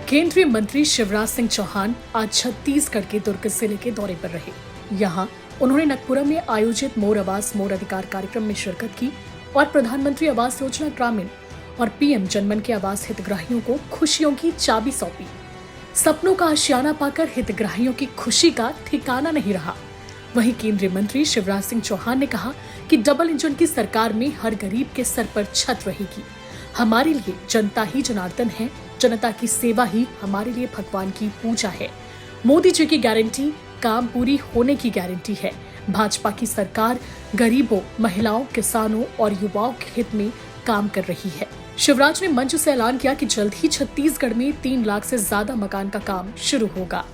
केंद्रीय मंत्री शिवराज सिंह चौहान आज छत्तीसगढ़ के दुर्ग जिले के दौरे पर रहे। यहाँ उन्होंने नगपुरा में आयोजित मोर आवास मोर अधिकार कार्यक्रम में शिरकत की और प्रधानमंत्री आवास योजना ग्रामीण और पीएम जनमन के आवास हितग्राहियों को खुशियों की चाबी सौंपी। सपनों का आशियाना पाकर हितग्राहियों की खुशी का ठिकाना नहीं रहा। वहीं केंद्रीय मंत्री शिवराज सिंह चौहान ने कहा कि डबल इंजन की सरकार में हर गरीब के सर पर छत रहेगी। हमारे लिए जनता ही जनार्दन है, जनता की सेवा ही हमारे लिए भगवान की पूजा है। मोदी जी की गारंटी काम पूरी होने की गारंटी है। भाजपा की सरकार गरीबों, महिलाओं, किसानों और युवाओं के हित में काम कर रही है। शिवराज ने मंच से ऐलान किया कि जल्द ही छत्तीसगढ़ में 3 लाख से ज्यादा मकान का काम शुरू होगा।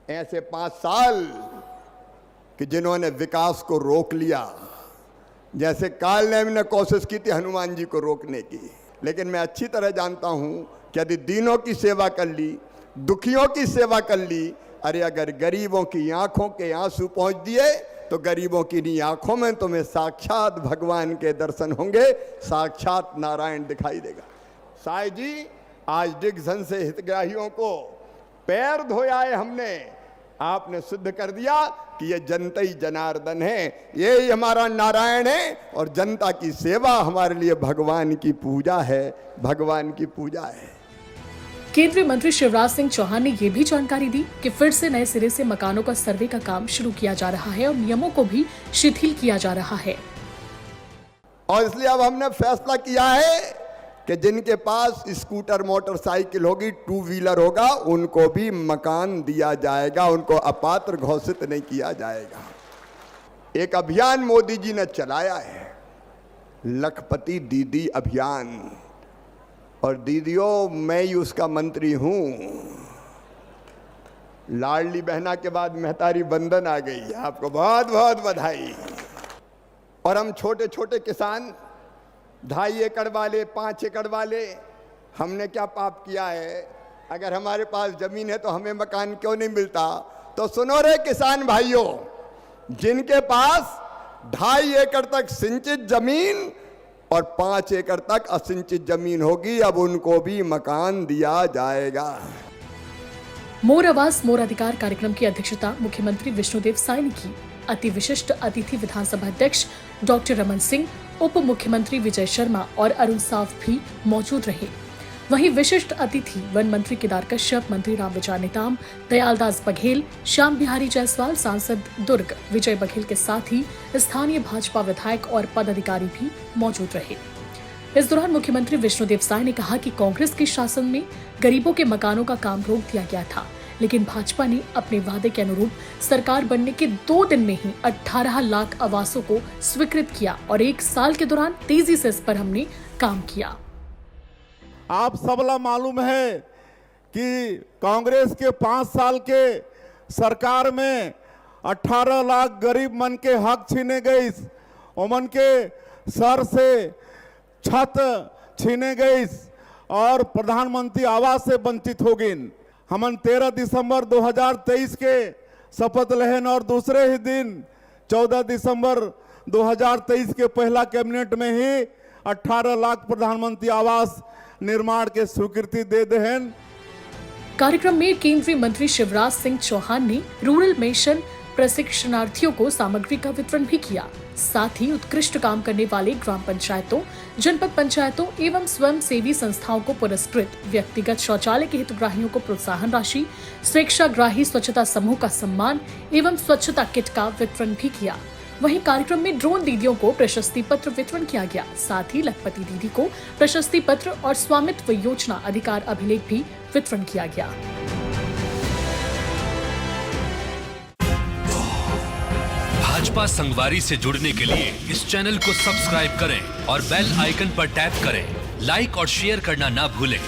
ऐसे 5 साल कि जिन्होंने विकास को रोक लिया, जैसे काल नेम ने कोशिश की थी हनुमान जी को रोकने की, लेकिन मैं अच्छी तरह जानता हूं कि यदि दीनों की सेवा कर ली, दुखियों की सेवा कर ली, अरे अगर गरीबों की आंखों के आंसू पहुंच दिए तो गरीबों की नहीं आंखों में तुम्हें साक्षात भगवान के दर्शन होंगे, साक्षात नारायण दिखाई देगा। साईं जी, आज डिगजन से हितग्राहियों को पैर धोया है हमने, आपने सिद्ध कर दिया कि ये जनता ही जनार्दन है, ये ही हमारा नारायण है और जनता की सेवा हमारे लिए भगवान की पूजा है, भगवान की पूजा है। केंद्रीय मंत्री शिवराज सिंह चौहान ने यह भी जानकारी दी कि फिर से नए सिरे से मकानों का सर्वे का काम शुरू किया जा रहा है और नियमों को भी शिथिल किया जा रहा है। और इसलिए अब हमने फैसला किया है कि जिनके पास स्कूटर, मोटरसाइकिल होगी, 2 व्हीलर होगा, उनको भी मकान दिया जाएगा, उनको अपात्र घोषित नहीं किया जाएगा। एक अभियान मोदी जी ने चलाया है, लखपति दीदी अभियान, और दीदियों मैं ही उसका मंत्री हूं। लाडली बहना के बाद महतारी बंधन आ गई, आपको बहुत बहुत बधाई। और हम छोटे छोटे किसान, 2.5 एकड़ वाले, 5 एकड़ वाले, हमने क्या पाप किया है? अगर हमारे पास जमीन है तो हमें मकान क्यों नहीं मिलता? तो सुनो रे किसान भाइयों, जिनके पास 2.5 एकड़ तक सिंचित जमीन और 5 एकड़ तक असिंचित जमीन होगी, अब उनको भी मकान दिया जाएगा। मोर आवास मोर अधिकार कार्यक्रम की अध्यक्षता मुख्यमंत्री विष्णुदेव साय ने की। अति विशिष्ट अतिथि विधानसभा अध्यक्ष डॉक्टर रमन सिंह, उप मुख्यमंत्री विजय शर्मा और अरुण साव भी मौजूद रहे। वहीं विशिष्ट अतिथि वन मंत्री केदार कश्यप, मंत्री रामविचार नेताम, दयालदास बघेल, श्याम बिहारी जायसवाल, सांसद दुर्ग विजय बघेल के साथ ही स्थानीय भाजपा विधायक और पदाधिकारी भी मौजूद रहे। इस दौरान मुख्यमंत्री विष्णुदेव साय ने कहा कि कांग्रेस के शासन में गरीबों के मकानों का काम रोक दिया गया था, लेकिन भाजपा ने अपने वादे के अनुरूप सरकार बनने के 2 दिन में ही 18 लाख आवासों को स्वीकृत किया और 1 साल के दौरान तेजी से इस पर हमने काम किया। आप सबला मालूम है कि कांग्रेस के 5 साल के सरकार में 18 लाख गरीब मन के हक छीने गई, उमन के सर से छत छीने गई और प्रधानमंत्री आवास से वंचित हो गई। हमन 13 दिसंबर 2023 के शपथ लेहन और दूसरे ही दिन 14 दिसंबर 2023 के पहला कैबिनेट में ही 18 लाख प्रधानमंत्री आवास निर्माण के स्वीकृति दे देहन। कार्यक्रम में केंद्रीय मंत्री शिवराज सिंह चौहान ने रूरल मिशन प्रशिक्षणार्थियों को सामग्री का वितरण भी किया। साथ ही उत्कृष्ट काम करने वाले ग्राम पंचायतों, जनपद पंचायतों एवं स्वयं सेवी संस्थाओं को पुरस्कृत व्यक्तिगत शौचालय के हितग्राहियों को प्रोत्साहन राशि, स्वेच्छाग्राही स्वच्छता समूह का सम्मान एवं स्वच्छता किट का वितरण भी किया। वहीं कार्यक्रम में ड्रोन दीदियों को प्रशस्ति पत्र वितरण किया गया। साथ ही लखपति दीदी को प्रशस्ति पत्र और स्वामित्व योजना अधिकार अभिलेख भी वितरण किया गया। भाजपा संगवारी से जुड़ने के लिए इस चैनल को सब्सक्राइब करें और बेल आइकन पर टैप करें। लाइक और शेयर करना ना भूलें।